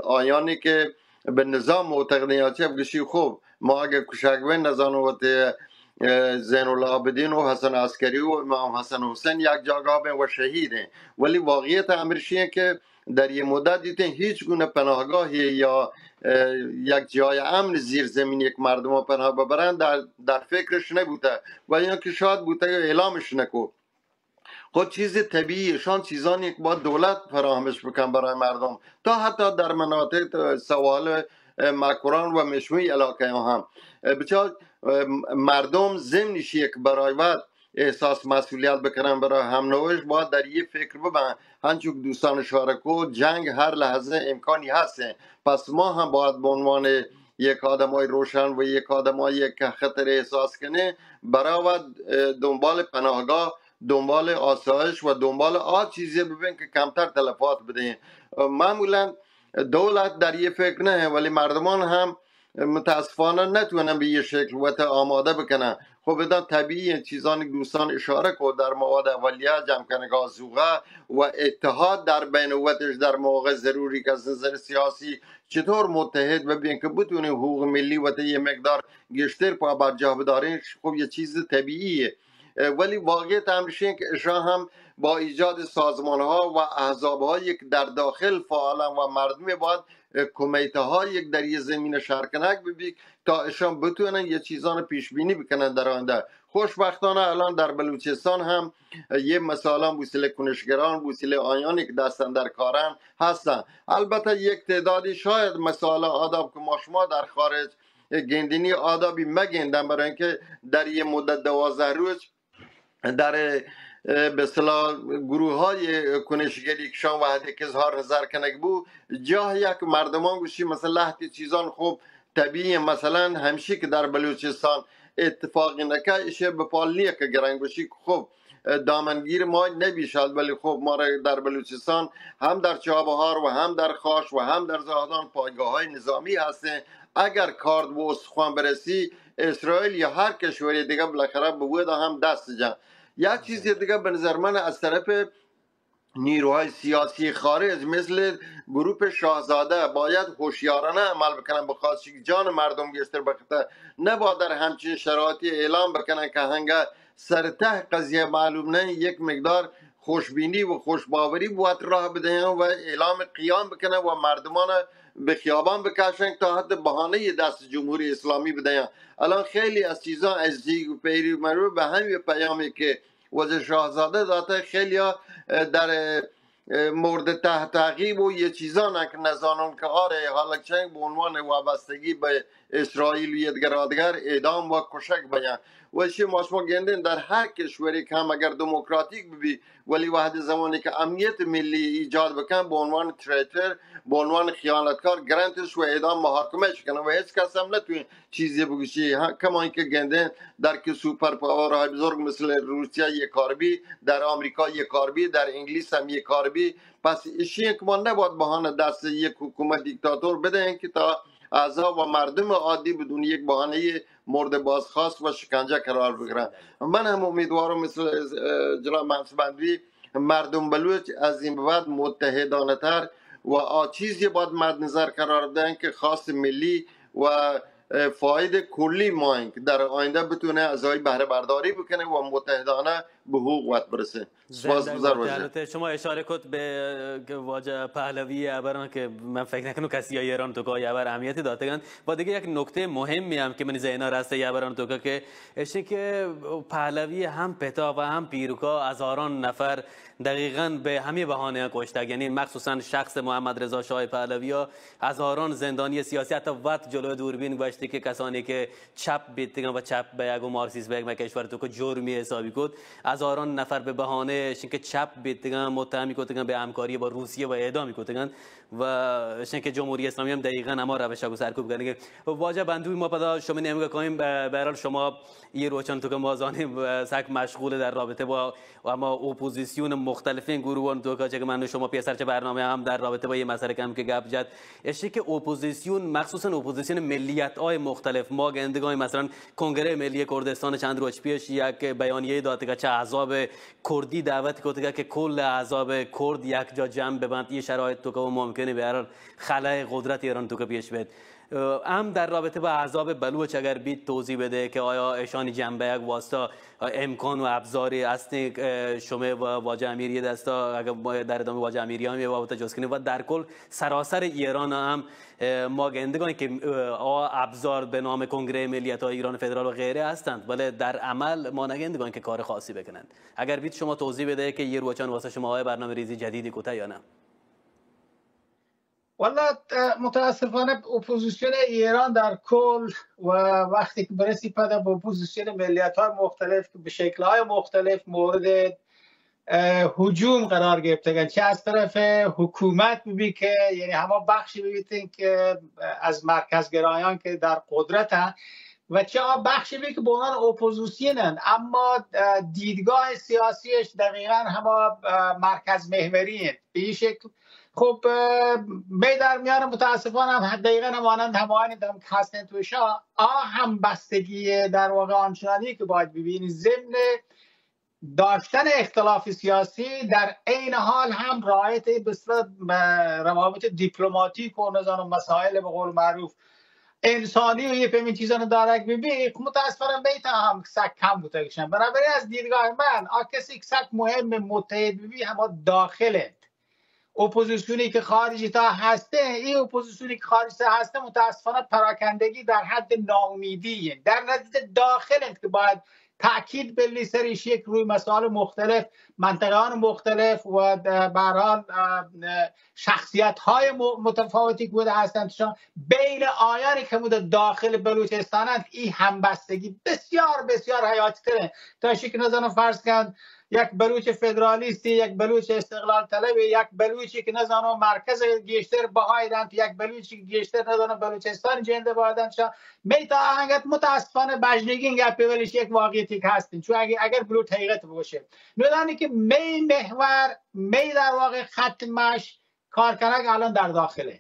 آیانی که به نظام معتقدیاتی بگشی خب ما اگه کشکوین نزانوت زین العابدین و حسن عسکری و امام حسن حسین یک جاگاه به و شهیده، ولی واقعیت امرشیه که در یه مدت دیدن هیچ گونه پناهگاهی یا یک جای امن زیر زمین یک مردم پناه ببرن در فکرش نبوده و یا که شاید بوده یا اعلامش نکو. خود چیز طبیعی شان چیزانی که با دولت فراهمش بکن برای مردم، تا حتی در مناطق سواحل مکران و مشوی علاقه هم بچه مردم ضمنش یک برای وقت احساس مسئولیت بکنن برای همنوش باید در یه فکر ببن هنچون دوستان شارکو جنگ هر لحظه امکانی هسته. پس ما هم باید به عنوان یک آدمای روشن و یک آدمای که خطر احساس کنه برای دنبال پناهگاه، دنبال آسایش و دنبال چیزی ببین که کمتر تلفات بده. معمولا دولت در یه فکر نه، ولی مردمان هم متاسفانه نتونن به یه شکل و آماده بکنن. خب بدان طبیعی چیزانی دوستان اشاره کو در مواد اولیه جمع کنگاه زوغه و اتحاد در بین وطش در موقع ضروری که از نظر سیاسی چطور متحد ببین که بتونه حقوق ملی و یه مقدار گشتر پا بر جا بدارین، خب یه چیز طبیعیه. ولی واقعیت امرشین که اشان هم با ایجاد سازمان ها و احزاب ها یک در داخل فعالا و مردمی باید کمیته ها یک در یه زمین شرکنک ببید تا اشان بتونن یه چیزان پیش بینی بکنن در آینده. خوشبختانه الان در بلوچستان هم یه مثلا بوسیله کنشگران، بوسیله آیانی که دستن در کارن هستن. البته یک تعدادی شاید مثلا آداب که ما شما در خارج گندینی آدابی مگندن، برای اینکه در یه مدت 12 روز در به اصطلاح گروه های کنشگری کشان وحده که اظهار نظر کنگ بو جاه یک مردمان گوشی مثلا لحظی چیزان خوب طبیعی مثلا همشی که در بلوچستان اتفاقی نکه ایشه بپالیه که گرنگ گوشی خوب دامنگیر ما نبیشد، ولی خب ما را در بلوچستان هم در چابهار و هم در خاش و هم در زاهدان پایگاه های نظامی هستند. اگر کارد و استخوان برسی اسرائیل یا هر کشوری دیگه بالاخره به ودا هم دست جمع. یک چیز دیگه به نظر من از طرف نیروهای سیاسی خارج مثل گروه شاهزاده باید هوشیارانه عمل بکنن، بخاطر که جان مردم گشتر بخاطر نباید در همچین شرایطی اعلام بکنن که هنگه سرته قضیه معلوم نه یک مقدار خوشبینی و خوشباوری باید راه بدهن و اعلام قیام بکنن و مردمان به خیابان بکشن تا حد بهانه دست جمهوری اسلامی بدهن. الان خیلی از چیزا از دیگ و پیری مرو به همین پیامی که وزیر شاهزاده داده خیلی در مورد تحت تعقیب و یه چیزا که نزانم که آره حالا چنگ به عنوان وابستگی به اسرائیل و یدگرادگر اعدام و کشک بیان و چه ماشما گندن در هر کشوری که هم اگر دموکراتیک ببی ولی وحد زمانی که امنیت ملی ایجاد بکن به عنوان تریتر به عنوان خیانتکار گرانتش و اعدام محاکمه کنه و هیچ کس هم نتوین چیزی بگوشی. کما اینکه گندن در که سوپر پاورهای بزرگ مثل روسیه یک کاربی، در آمریکا یک کاربی، در انگلیس هم یک کاربی، پس ایشی که ما نباید بهانه دست یک حکومت دیکتاتور بدهیم که تا اعضا و مردم عادی بدون یک بهانه مورد بازخواست و شکنجه قرار بگیرن. من هم امیدوارم مثل جناب منصبندوی مردم بلوچ از این بعد متحدانه تر و چیزی باید مد نظر قرار بدن که خاص ملی و فاید کلی ما که در آینده بتونه ازای بهره برداری بکنه و متحدانه به حقوق برسه. سپاسگزار باشم. شما اشاره کد به واژه پهلوی ابران که من فکر نکنم کسی ایران تو که ابر اهمیتی دادن و دیگه یک نکته مهمی هم که من ذهن راسته ابران تو که اشی که پهلوی هم پتا و هم پیروکا هزاران نفر دقیقاً به همین بهانه کشته، یعنی مخصوصا شخص محمد رضا شاه پهلوی ها هزاران زندانی سیاسی حتی وقت جلوی دوربین گشته که کسانی که چپ بیتگن و چپ به یک مارکسیسم به یک کشور تو که جرمی حسابی کد هزاران نفر به بهانه که چپ بیتگن متهمی کدن به همکاری با روسیه و اعدام کدن و که جمهوری اسلامی هم دقیقاً اما روش رو سرکوب کنه. واجه بندوی ما پدا شما نمیگه کنیم به هر حال شما یه روچان تو که مازانی سگ مشغول در رابطه با اما اپوزیسیون مختلفین گروهان تو که من شما پیسرچه برنامه هم در رابطه با یه مسئله کم که گپ زد اشی که اپوزیسیون مخصوصا اپوزیسیون ملیت‌های مختلف ما گندگان مثلا کنگره ملی کردستان چند روز پیش یک بیانیه داده که چه احزاب کردی دعوت کرده که کل احزاب کرد یک جا جمع ببند یه شرایط تو که ممکنه به هر حال خلای قدرت ایران تو که پیش بیاد. هم در رابطه با احزاب بلوچ اگر بیت توضیح بده که آیا ایشان جنبه یک واسطه امکان و ابزاری است شما و واجه امیری دستا اگر در ادامه واجه امیری هم یه وابطه جز کنه و در کل سراسر ایران هم ما گندگانی که ابزار به نام کنگره ملیت های ایران فدرال و غیره هستند ولی در عمل ما نگندگانی که کار خاصی بکنند. اگر بیت شما توضیح بده که یه روچان واسه شما های برنامه ریزی جدیدی کوته یا نه؟ والا متاسفانه اپوزیسیون ایران در کل و وقتی که برسی پده با اپوزیسیون ملیت های مختلف به شکل های مختلف مورد هجوم قرار گرفتن، چه از طرف حکومت ببین که یعنی همه بخشی ببینید که از مرکزگرایان که در قدرت هستند و چه بخشی ببین که به عنوان اپوزیسیونن اما دیدگاه سیاسیش دقیقا همه مرکز محوری هست. به این شکل خب می در میان متاسفانه هم دقیقا همانند هماهنگ که هستن توشا هم بستگی در واقع آنچنانی که باید ببینید ضمن داشتن اختلاف سیاسی در عین حال هم رعایت روابط دیپلماتیک و نظام مسائل به قول معروف انسانی و یه پیمین چیزان دارک ببین متاسفانه بیتا هم سک کم بوده کشن. بنابراین از دیدگاه من کسی که سک مهم متحد ببین همه داخله اپوزیسیونی که خارجی تا هسته این اپوزیسیونی که خارجی تا هسته متاسفانه پراکندگی در حد ناامیدی در نتیجه داخل که باید تاکید بلی سریش یک روی مسائل مختلف منطقه‌های مختلف و به هر حال شخصیت‌های متفاوتی که بوده هستند بین آیانی که بوده داخل بلوچستان این همبستگی بسیار بسیار حیاتی تره تا شکل نظرم فرض کن یک بلوچ فدرالیستی، یک بلوچ استقلال طلبی، یک بلوچی که نزانم مرکز گیشتر بهایدن، یک بلوچی که گیشتر نزانم بلوچستان جنده بایدن شا میتا انگت متاسفانه بجنگین گپی ولیش یک واقعیتی که هستین. چون اگر بلوچ حقیقت باشه ندانی که می محور می در واقع ختمش کارکنک الان در داخله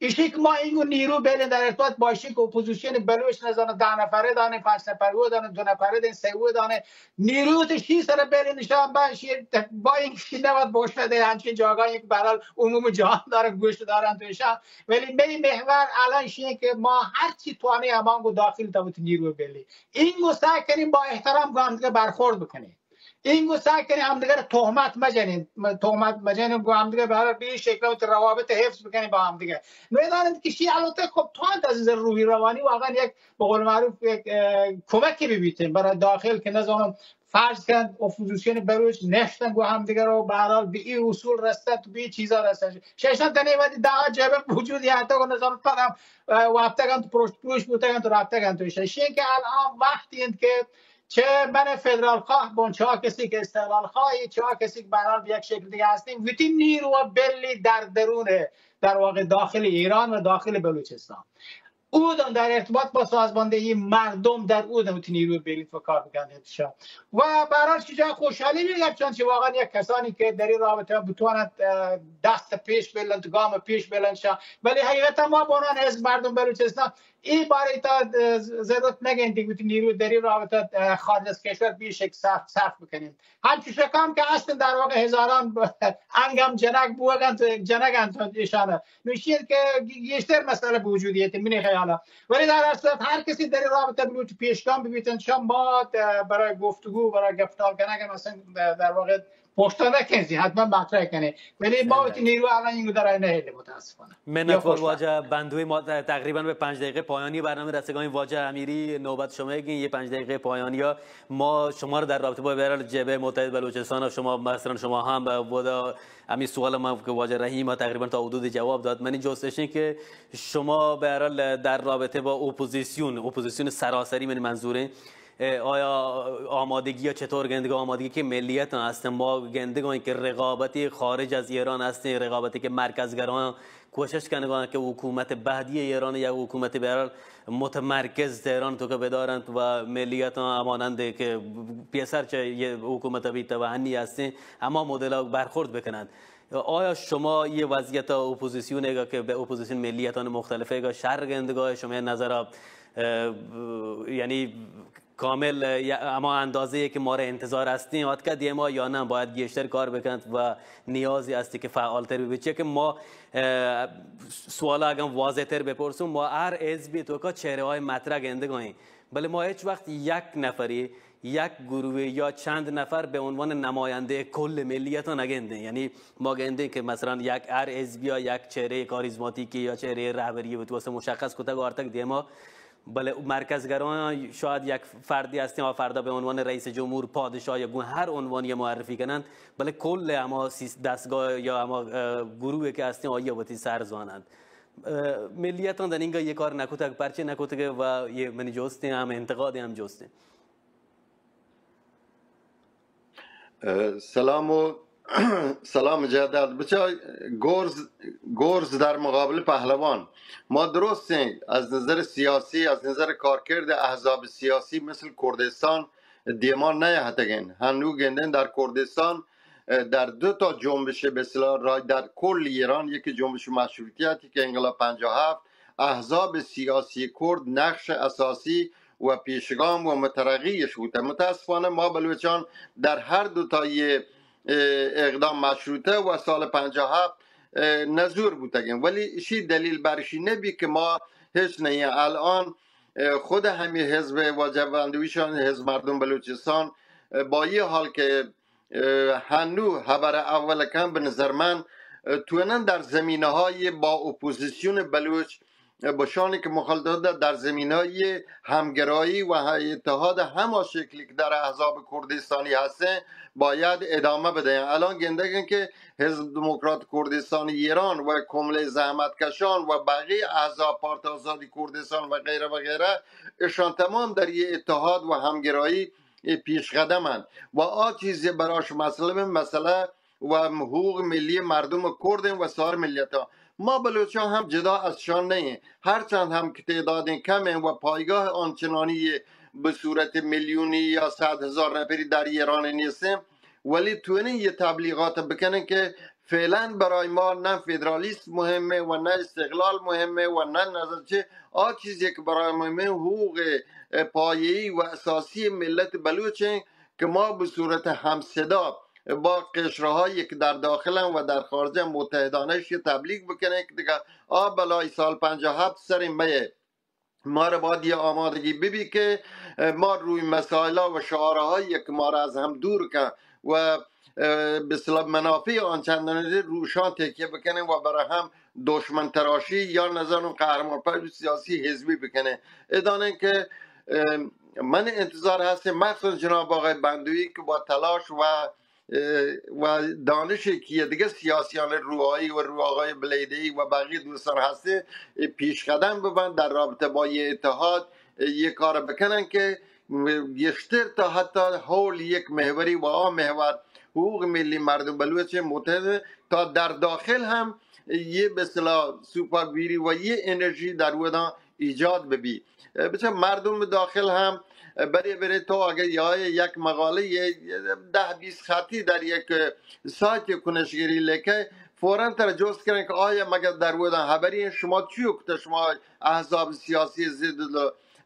ایشی که ما اینگو نیرو بیلین در ارتباط باشی که اپوزیسیون بلوش نزانه 10 نفره دانه 5 نفره دانه 2 نفره دانه 3 دانه نیرو تشی سر بیلین نشان باشی با این کشی نباید باشه ده همچین جاگایی که برحال عموم جهان داره گوشت دارن توشان ولی می محور الان شیه که ما هر چی توانه همانگو داخل تاوت نیرو بیلی اینگو سعی کنیم با احترام گامدگه برخورد بکنیم اینگو سعی کنیم همدیگر تهمت مجنیم گو همدیگر برای به این شکل روابط حفظ بکنیم با همدیگر میدانید که شیعه البته خب تا از روحی روانی واقعا یک به قول معروف یک کمکی ببیتیم برای داخل که نزانم فرض کن اپوزیسیون بلوچ نشتن گو همدیگر رو به هر حال به این اصول رسته تو به چیزا رسته ششن تنه ودی ده جبه وجودی حتی که نزانم تام وقتگان تو پروش بودن تو رفتگان تو شین که الان وقتی اند که چه من فدرال خواه بون چه کسی که استقلال خواهی چه کسی که برحال به یک شکل دیگه هستیم ویتی نیرو بلی در درونه در واقع داخل ایران و داخل بلوچستان اودن در ارتباط با سازماندهی مردم در اودن میتونی نیروی بلیت و کار بکنه و برای چیزا خوشحالی میگم چون که واقعا یک کسانی که در این رابطه بتوانند دست پیش بلند گام پیش بلند شا ولی حقیقتا ما با آن حزب مردم بلوچستان این باره تا ضرورت نگین دیگه نیروی در این رابطه خارج از کشور بیش یک صرف بکنیم همچون شکام که اصلا در واقع هزاران انگم جنگ بوگن تو جنگن تو ایشانه میشه که بیشتر مسئله وجودیت منی خیالا ولی در اصل هر کسی در رابطه بلوچ پیشگام ببینن شما ما برای گفتگو برای گفتار کردن مثلا در واقع پشتانه کنی حتما مطرح کنی ولی ما نیرو الان اینو در نه متاسفانه منت واجه بندوی ما تقریبا به 5 دقیقه پایانی برنامه رسیدگان واجه امیری نوبت شما یه 5 دقیقه پایانی ها ما شما رو در رابطه با برال جبهه متحد بلوچستان و شما مثلا شما هم بود همین سوال ما که واجه رحیم تقریبا تا حدود جواب داد من جستشین که شما برال در رابطه با اپوزیسیون سراسری من منظوره آیا آمادگی یا چطور گندگاه آمادگی که ملیت هستن ما گندگاهی که رقابتی خارج از ایران هستن رقابتی که مرکزگران کوشش کنگان که حکومت بعدی ایران یا حکومت برال متمرکز تهران تو که بدارند و ملیت اماننده که پیسر چه یه حکومت بی‌توهنی هستن اما مدل برخورد بکنند آیا شما یه وضعیت اپوزیسیون که به اپوزیسیون ملیتان مختلفه شهر گندگاه شما نظر یعنی کامل اما اندازه‌ای که ما را انتظار هستیم آت که دیما یا نه باید گیشتر کار بکند و نیازی هستی که فعالتر بچه که ما سوالا اگر واضح تر بپرسیم ما هر حزبی تو که چهره های مطرح گندگاهیم ولی ما هیچ وقت یک نفری یک گروه یا چند نفر به عنوان نماینده کل ملیت نگنده یعنی ما گنده که مثلا یک هر حزبی یا یک چهره کاریزماتیکی یا چهره رهبری به توسط مشخص کتا گارتک دیما بله مرکزگران شاید یک فردی هستیم و فردا به عنوان رئیس جمهور پادشاه یا هر عنوانی معرفی کنند بله کل اما دستگاه یا اما گروهی که هستیم آیا باتی سرزانند ملیتان در اینگاه یک کار نکوتک پرچه نکوتک و یه منی جوستیم هم انتقادی هم جوستیم سلام مجدد بچه گرز در مقابل پهلوان ما درستیم از نظر سیاسی از نظر کارکرد احزاب سیاسی مثل کردستان دیمان نیهتگین هنو گندن در کردستان در 2 تا جنبش به اصطلاح رای در کل ایران یکی جنبش مشروطیتی که انقلاب 57 احزاب سیاسی کرد نقش اساسی و پیشگام و مترقیش بوده متاسفانه ما بلوچان در هر 2 تای اقدام مشروطه و سال 57 نزور بودگیم ولی شی دلیل برشی نبی که ما هیچ نه الان خود همین حزب واجباندویشان حزب مردم بلوچستان با یه حال که هنو خبر اول کم به نظر من توانن در زمینه های با اپوزیسیون بلوچ باشانی که مخالفت در زمینهای همگرایی و اتحاد همه شکلی که در احزاب کردستانی هستن باید ادامه بده الان گندگن که حزب دموکرات کردستان ایران و کمله زحمتکشان و بقیه احزاب پارت آزادی کردستان و غیره و غیره اشان تمام در یه اتحاد و همگرایی پیش قدمند و آ چیزی براش مسئله و حقوق ملی مردم کرد و سایر ملیت ها. ما بلوچان هم جدا از شان نه، هرچند هم که تعداد کمه و پایگاه آنچنانی به صورت میلیونی یا 100,000 نفری در ایران نیستیم، ولی توینه یه تبلیغات بکنن که فعلا برای ما نه فدرالیست مهمه و نه استقلال مهمه و نه نظر چه چیزی که برای مهمه حقوق پایه‌ای و اساسی ملت بلوچه که ما به صورت همصدا با قشرهایی که در داخل و در خارج متحدانه تبلیغ بکنه که دیگه بلای سال 57 سر میه. ما را باید یه آمادگی ببی که ما روی مسائل و شعارهایی که ما را از هم دور کن و به اصطلاح منافع آنچندانی روشان تکیه بکنه و برای هم دشمن تراشی یا نظر قهرمان پرست سیاسی حزبی بکنه. ادانه که من انتظار هستم مخصوصا جناب آقای بندوی که با تلاش و دانشی که دیگه سیاسیان روحایی و رو آقای بلیدی و بقیه دوستان هسته پیش قدم ببند در رابطه با یه اتحاد یه کار بکنن که بیشتر تا حتی حول یک محوری و محور حقوق ملی مردم بلوچ متحد تا در داخل هم یه به اصطلاح سوپرگیری و یه انرژی در ودا ایجاد ببی. بچه مردم داخل هم بری تو اگر یک مقاله 10-20 خطی در یک سایت کنشگری لکه فوراً ترجمه کردن که آیا مگر در ودا خبری شما چی که شما احزاب سیاسی ضد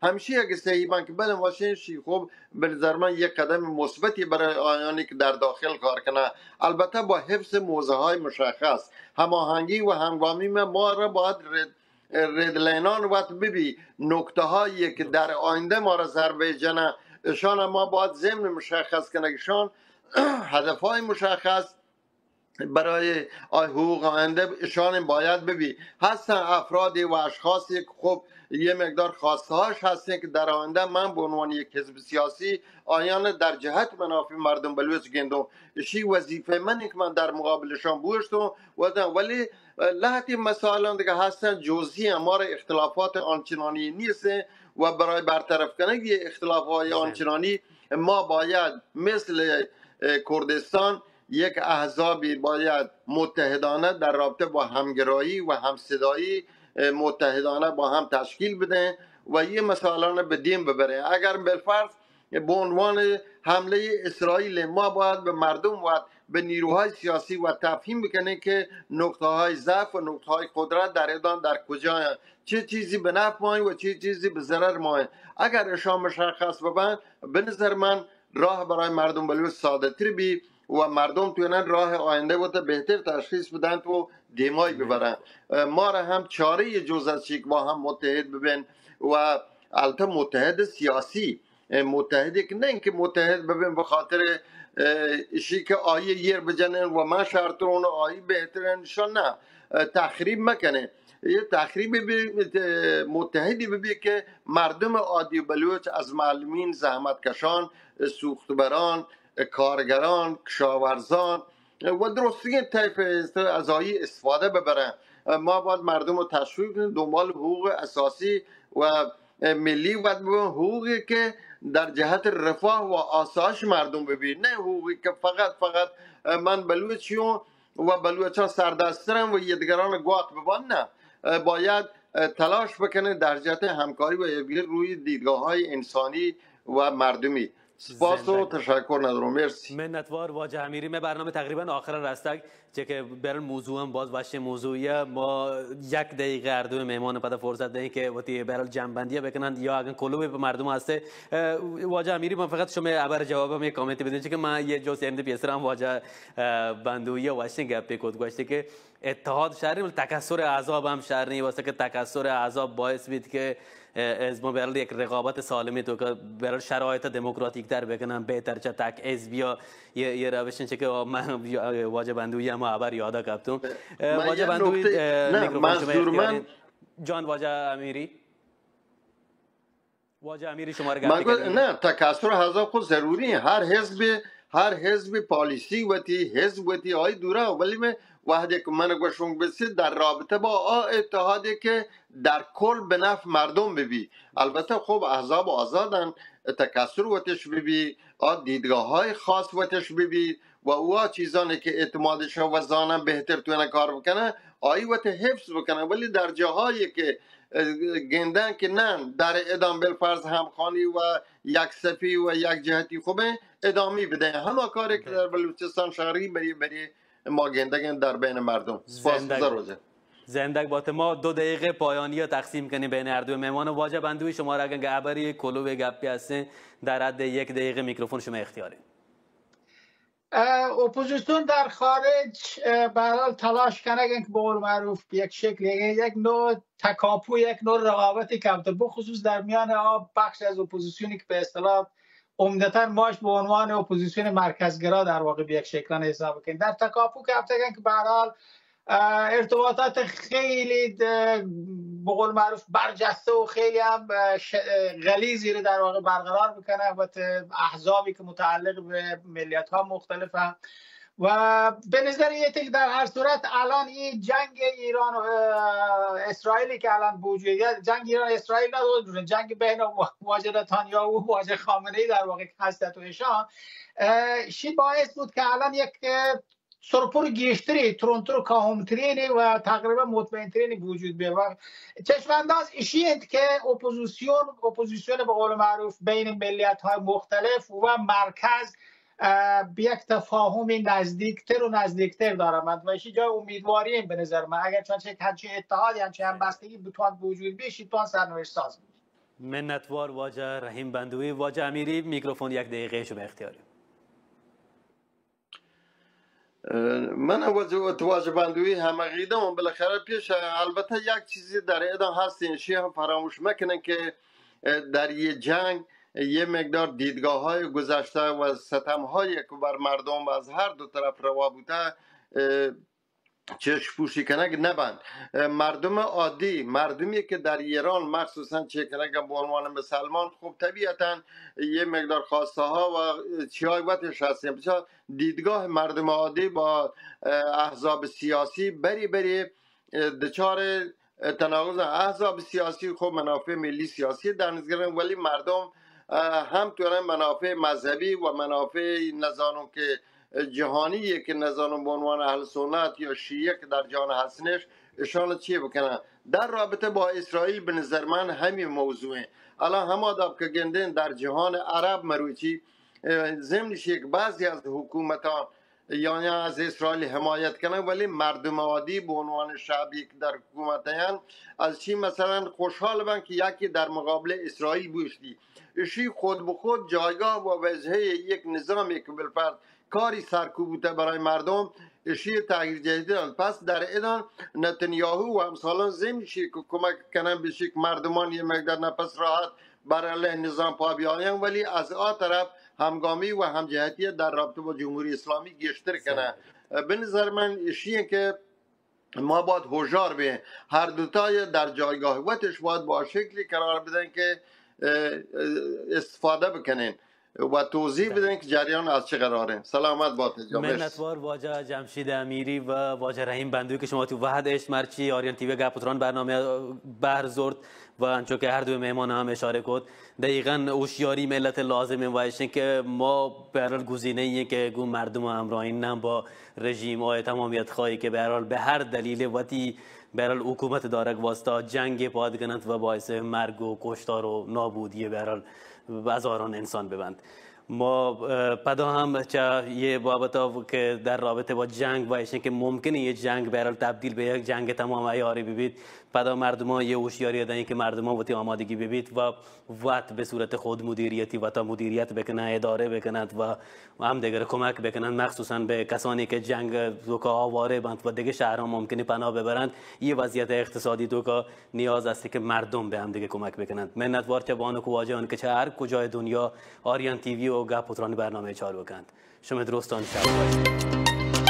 همیشه اگه صحیح بان که بله ماشین شی خوب به نظر من یک قدم مثبتی برای آیانی که در داخل کار کنه، البته با حفظ موضوع های مشخص هماهنگی و همگامی ما را باید ردلینان وقت ببی نکته هایی که در آینده ما را ضربه جنه شان ما باید ضمن مشخص کنه شان هدف های مشخص برای حقوق آینده شان باید ببی هستن افرادی و اشخاصی که خب یه مقدار خواسته هاش هستن که در آینده من به عنوان یک حزب سیاسی آیان در جهت منافع مردم بلوچ گندم شی وظیفه من که من در مقابلشان بوشتم ولی لحظی مسائل دیگه هستن جزئی ما را اختلافات آنچنانی نیست و برای برطرف کنه یه اختلافات آنچنانی ما باید مثل کردستان یک احزابی باید متحدانه در رابطه با همگرایی و همصدایی متحدانه با هم تشکیل بده و یه مسائلان به دین ببره. اگر بالفرض به عنوان حمله اسرائیل ما باید به مردم و به نیروهای سیاسی و تفهیم بکنه که نقطه های ضعف و نقطه های قدرت در ادان در کجا چه چیزی به نفع ما و چه چیزی به ضرر ما. اگر اشان مشخص ببند به نظر من راه برای مردم بلوچ ساده تر بی و مردم توی راه آینده بوده بهتر تشخیص بدن تو دیمای ببرن. ما را هم چاره جز از چیک با هم متحد ببین و البته متحد سیاسی متحدی که نه اینکه متحد ببین به خاطر اشی که آیه یر بجنن و من شرطون آیه بهترین نشان نه تخریب مکنه یه تخریب متحدی ببین که مردم عادی بلوچ از معلمین زحمتکشان سوختبران کارگران کشاورزان و درستی طیف ازایی استفاده ببرن. ما باید مردم رو تشویق کنیم دنبال حقوق اساسی و ملی و حقوقی که در جهت رفاه و آسایش مردم ببین، نه حقوقی که فقط من بلوچیون و بلوچان سردسترم و یه دیگران گوات ببان. نه، باید تلاش بکنه در جهت همکاری و روی دیدگاه های انسانی و مردمی. سپاس و تشکر ندارم. مرسی. منتوار واجه امیری. من برنامه تقریبا آخر رستک چه که برن موضوع هم باز باشه موضوعیه ما 1 دقیقه اردو مهمان پدا فرصت دهیم که وقتی برای جنبندیه بکنند یا اگر کلوب به مردم هسته واجه امیری من فقط شما ابر جوابم یک کامنت بدین که من یه جوز اند پیسرام واجه بندویه واشنگ گپ کد گوشته که اتحاد شهری ولی تکثر اعضاب هم شهر نیست واسه که تکثر اعضاب باعث بید که از ما برای یک رقابت سالمی تو که برای شرایط دموکراتیک در بکنن بهتر چه تک از بیا یه روشن چه که من واجه بندویی هم ابر یادا کردم واجه بندویی میکروفون جان واجه امیری شما رو نه تکثر احزاب خود ضروری هر حزب هر حزب پالیسی وتی حزب وتی های دوره ولی وحدی که من گوشون بسید در رابطه با اتحادی که در کل به نفع مردم ببی. البته خب احزاب آزادن تکثر وتش ببی دیدگاه های خاص وتش ببی و او چیزانی که اعتمادش و زانم بهتر تو کار بکنه آیی وقت حفظ بکنه. ولی در جاهایی که گندن که نه در ادام بالفرض همخوانی و یک صفی و یک جهتی خوبه ادامی بده. همه کاری که در بلوچستان شهری بری ما گندگن در بین مردم. زندگ بات. ما 2 دقیقه پایانی رو تقسیم کنیم بین هر دو مهمان. واجه بندوی شما را اگر گبری کلو و گپی هستین در حد 1 دقیقه میکروفون شما اختیاره. اپوزیسیون در خارج به هر حال تلاش کنه که به قول معروف یک شکل یک نوع تکاپو یک نوع رقابتی که بخصوص در میان بخش از اپوزیسیونی که به اصطلاح عمدتاً ماش به عنوان اپوزیسیون مرکزگرا در واقع به یک شکلانه حساب کنیم در تکاپو که به هر حال ارتباطات خیلی به قول معروف برجسته و خیلی هم غلیظی رو در واقع برقرار بکنه و احزابی که متعلق به ملیت ها مختلف هم و به نظریه که در هر صورت الان این جنگ ایران و اسرائیلی که الان وجود جنگ ایران و اسرائیل نداره، جنگ بین واجه نتانیاهو و واجه خامنه‌ای در واقع هست و ایشان باعث بود که الان یک سرپور گیشتری ترونتو کاهمترینی و تقریبا مطمئنترینی وجود بیه و چشمانداز ایشیند که اپوزیسیون به قول معروف بین ملیت های مختلف و مرکز به یک تفاهمی نزدیکتر دارند و ایشی جای امیدواری به نظر من اگر چون همچین اتحادی همچین همبستگی بتوان وجود بیشی توان سرنوشت ساز بود. منتوار واجه رحیم بندوی. واجه امیری میکروفون 1 دقیقه شو به اختیاری. من واجه بندوی همقیدم بالاخره پیش البته یک چیزی در ادام هست اینشی هم فراموش مکنن که در یه جنگ یه مقدار دیدگاه های گذشته و ستم هایی که بر مردم از هر دو طرف روا بوده چشم پوشی کنگ نبند. مردم عادی مردمی که در ایران مخصوصا چه کنگ به عنوان مسلمان خب طبیعتا یه مقدار خواسته ها و چیای وقتش هستیم دیدگاه مردم عادی با احزاب سیاسی بری دچار تناقض. احزاب سیاسی خب منافع ملی سیاسی در نظر گرفتن ولی مردم همطور منافع مذهبی و منافع نظانو که جهانیه که نظانو به عنوان اهل سنت یا شیعه که در جهان هستنش اشان چیه بکنن. در رابطه با اسرائیل به نظر من همین موضوعه. الان هم آداب که گندن در جهان عرب مروچی ضمنش یک بعضی از حکومتان یعنی از اسرائیل حمایت کنن ولی مردم عادی به عنوان شعبی که در حکومتن از چی مثلا خوشحال بن که یکی در مقابل اسرائیل بوشتی اشی خود به خود جایگاه و وجهه یک نظامی که بالفرض کاری سرکوبوته برای مردم اشی تغییر جدیدن. پس در ادان نتانیاهو و امثالان زمینشی که کمک کنن بشی که مردمان یه مقدار نفس راحت برای نظام پا بیاین ولی از آن طرف همگامی و همجهتی در رابطه با جمهوری اسلامی گشتر کنه. به نظر من اشیه که ما باید هوشیار به هر دوتای در جایگاه وقتش باید با شکلی قرار بدن که استفاده بکنین و توضیح بدن که جریان از چه قراره. سلامت باد. منتوار واجه جمشید امیری و واجه رحیم بندوی که شما تو وحد عشق مرچی آریان تیوی گپوتران برنامه بهر زرد و انچو که هر دو مهمان هم اشاره کرد دقیقاً اوشیاری ملت لازمه و ایشن که ما برحال گزینه ایه که گون مردم همراهین نم با رژیم و تمامیت خواهی که برحال به هر دلیل وقتی برحال حکومت دارک واسطه جنگ پادگنند و باعث مرگ و کشتار و نابودی برحال هزاران انسان ببند. ما پدا هم چه یه بابتا که در رابطه با جنگ و ایشن که ممکنه یه جنگ برحال تبدیل به یک جنگ تمام عیاری ببید پدا مردم یه هوشیاری دارن که مردم وقتی آمادگی ببید و وقت به صورت خود مدیریتی و تا مدیریت بکنن اداره بکنند و هم دیگر کمک بکنند مخصوصا به کسانی که جنگ دوکا آواره بند و دیگه شهرها ممکنه پناه ببرند. یه وضعیت اقتصادی دوکا نیاز است که مردم به هم دیگه کمک بکنند. منتوار چه بانو کو واجهان که چه هر کجای دنیا آریان تیوی و گپوتران برنامه چالو کند. شما درستان شب باشید.